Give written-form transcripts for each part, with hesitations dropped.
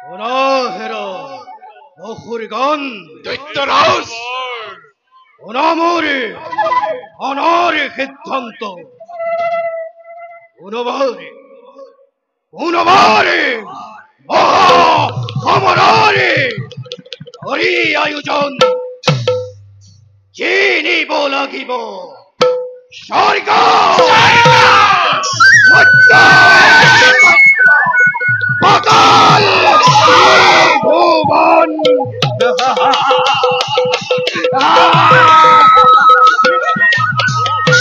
Onahera, Ohurigan, Dötteras! Onamori, Onari Hittanto, Unavari, Unavari, Maha, Hamarari, Ori Ayujan, Gini Bolagibo, Sharika! Sharika! Bakal! Bhuvan!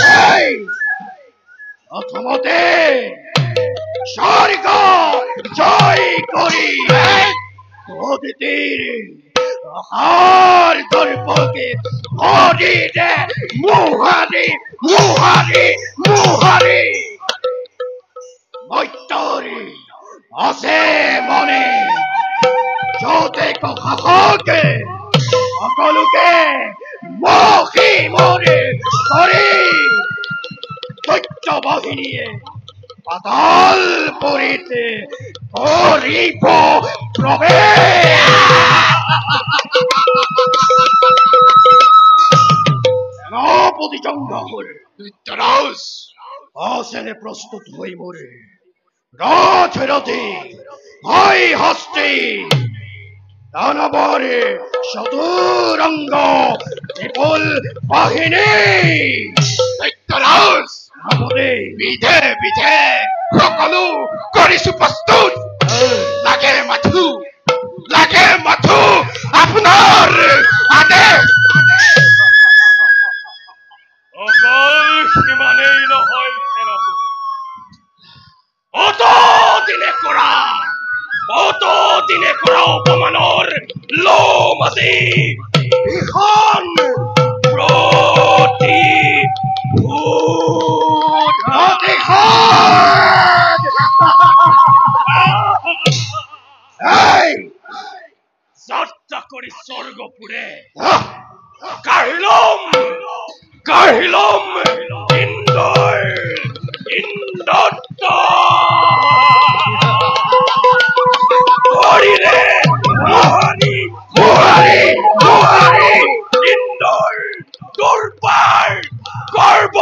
Hey! Atamate! Sharika! Joy Kori! Oditiri! Har Dorpoke! Odide! Muhari! Muhari! Muhari! Moitori! Ase Mone! Jote ko Hakoke! Akoluke! Mohi Mone! Kori! Toitto Bohinie! Patal Purite! Oripo Prove! No Bodhichanga Hore! Dötteras! Asene Prostut Hoimore! Raterati! Hai Hasti! Danabari! Shaturanga! Tripul Bahini! Dötteras! Nabode! Bide, bide! Krokalu! Korisu pastun! Lage mathu! Lage mathu! Apnar! Ade! অকল সিমানেই নহয় সেনাপতি অত দিনে কৰা অপমানৰ লোম আজি ভীষণ Hey! যাত্ৰা কৰি স্বৰ্গপুৰে কাঢ়িলম ইন্দত্ত হৰিৰে মোহাৰি মোহাৰি মোহাৰি ইন্দৰ দুৰ্বাৰ গৰ্ব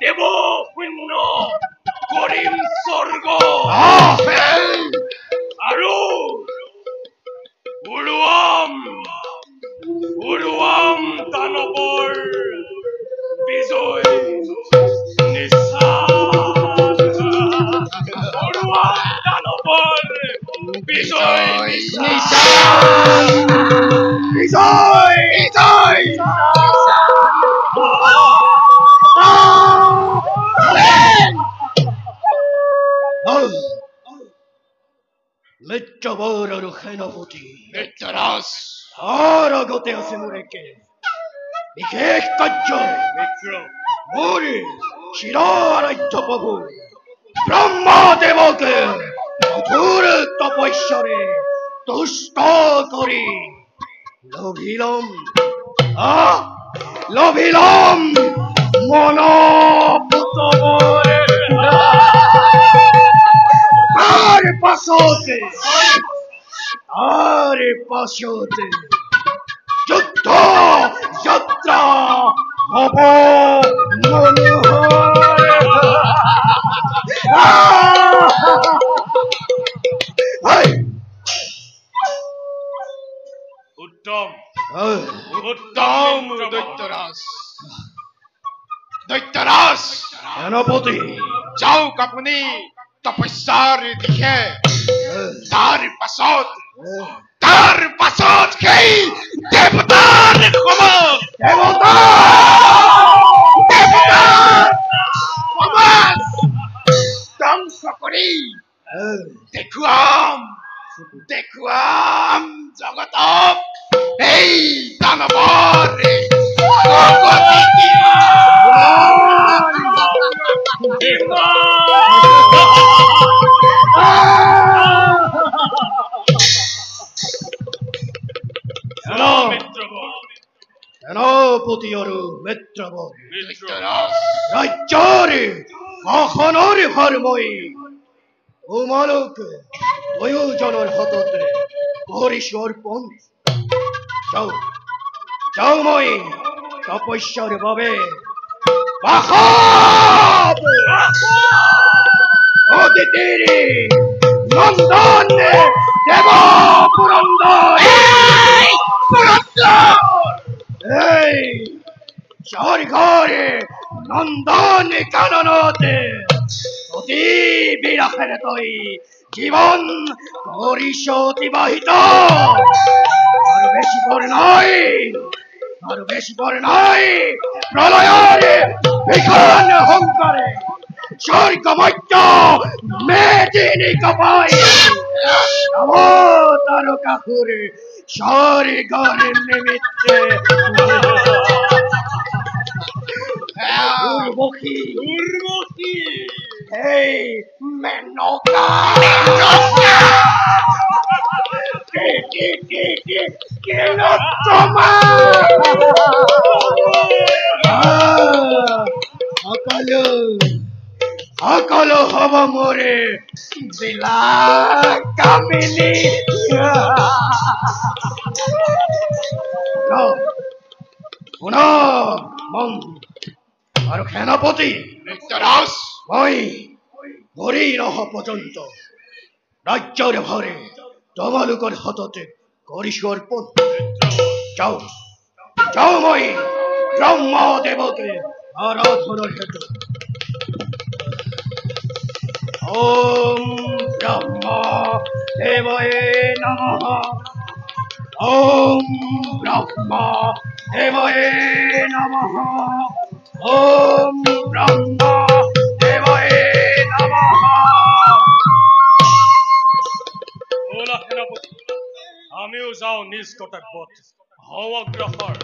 দেৱ শূন্য কৰিম স্বৰ্গ আৰু উৰুৱাম দানৱৰ বিজয় নিশান উৰুৱাম দানৱৰ বিজয় নিশান Joy! Joy! Lechabor Ruhenavoti. Dötteras! Aragote Asimureke. Ikek Kajo. Muri. Shirara Itapahu. Brahma Devoke. Athura Tapoishare. Tushta Kori. Lobilam. Lobilam. Mono Putamore. Are pasote. Are pasote. Yutta. Yatra. Abo. Manohar. Hey. Uttam Dötteras! Dötteras! Anapoti. যাওক আপুনি তপস্যাৰ দিশে তাৰ পাছত সেই দেৱতাৰ সমাজ ধ্বংস কৰি দেখুৱাম জগতক এই দানৱৰ Anapoti Aru Metrabor. Dötteras! Rajari. Ahanari Harmoi. তোমালোকে দুয়োজনৰ হাততে কৰিছো অৰ্পণ। যাও যাও, মই তপস্যাৰ বাবে অদিতিৰ নন্দন দেৱ পুৰন্দৰ। এই স্বৰ্গৰ নন্দন কাননতে অতি বিৰাসেৰে তই জীৱন কৰিছ অতিবাহিত। আৰু বেছি পৰ নাই, আৰু বেছি পৰ নাই। প্ৰলয়ৰ ভীষণ সংসাৰে স্বৰ্গ মধ্য মেদিনী কপাই তাৰকাসুৰ স্বৰ্গৰ নিমিত্তে উৰ্বশী এই মেনকা সকলো হব মোৰে বিলাক কামিনী। শুন মন আৰু সেনাপতি, মৃত্যুৰাজ, মই মৰি নহ পৰ্যন্ত ৰাজ্যৰ ভাৰে তোমালোকৰ হাততে কৰিছো অৰ্পণ। যাও যাও, মই ব্ৰহ্মদেৱকে আৰাধনাৰ হেতু ওম ব্ৰহ্ম দেৱায়ে নমঃ। ওম ব্ৰহ্ম দেৱায়ে নমঃ। ওম ব্ৰহ্ম দেৱায়ে নমঃ। বলা সেনাপতি, আমিও যাওঁ নিজ কৰ্তব্যত। হওঁ অগ্ৰসৰ।